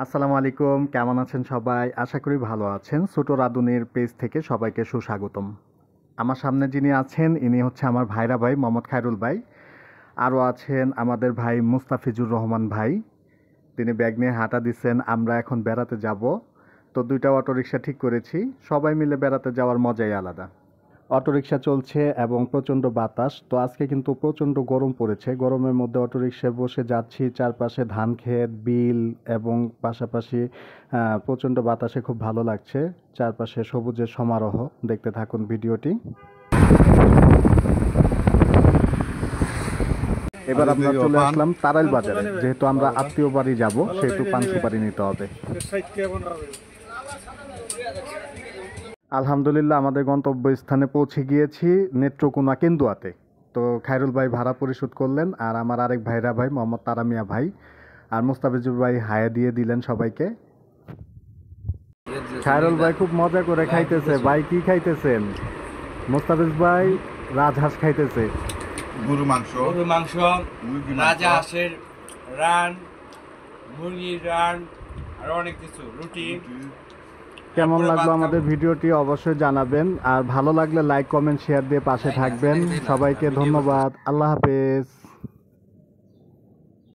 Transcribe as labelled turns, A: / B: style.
A: আসসালামু আলাইকুম, কেমন আছেন সবাই? আশা করি ভালো আছেন। ছোট রাঁধুনির পেজ থেকে সবাইকে সুস্বাগতম। আমার সামনে যিনি আছেন ইনি হচ্ছে আমার ভাইরা ভাই মোহাম্মদ খায়রুল ভাই। আরও আছেন আমাদের ভাই মুস্তাফিজুর রহমান ভাই। তিনি ব্যাগ নিয়ে হাঁটা দিচ্ছেন। আমরা এখন বেড়াতে যাব। তো ২টা অটোরিকশা ঠিক করেছি। সবাই মিলে বেড়াতে যাওয়ার মজাই আলাদা। অটোরিকশা চলছে এবং প্রচণ্ড বাতাস। তো আজকে কিন্তু প্রচণ্ড গরম পড়েছে। গরমের মধ্যে অটোরিকশায় বসে যাচ্ছি, চারপাশে ধান ক্ষেত, বিল এবং পাশাপাশি প্রচণ্ড বাতাসে খুব ভালো লাগছে। চারপাশে সবুজের সমারোহ। দেখতে থাকুন ভিডিওটি। এবার আমরা চলে আসলাম তারাইল বাজারে। যেহেতু আমরা আত্মীয় বাড়ি যাব, সেহেতু পান সুপারি নিতে হবে। আলহামদুলিল্লাহ আমাদের গন্তব্যস্থানে পৌঁছে গিয়েছি, নেত্রকোনা কেন্দুয়াতে। তো খায়রুল ভাই ভাড়া পরিশোধ করলেন, আর আমার আরেক ভাইরা ভাই মোহাম্মদ তারামিয়া ভাই আর মুস্তাফিজুর ভাই হায়া দিয়ে দিলেন সবাইকে। খায়রুল ভাই খুব মজা করে খাইতেছে। ভাই কি খাইতেছেন? মুস্তাফিজ ভাই রাজহাঁস খাইতেছে।
B: গরু মাংস,
C: রাজা হাঁসের রান, মুরগির রান, আর অনেক কিছু, রুটি।
A: কেমন লাগলো আমাদের ভিডিওটি অবশ্যই জানাবেন, আর ভালো লাগলে লাইক কমেন্ট শেয়ার দিয়ে পাশে থাকবেন। সবাইকে ধন্যবাদ। আল্লাহ হাফেজ।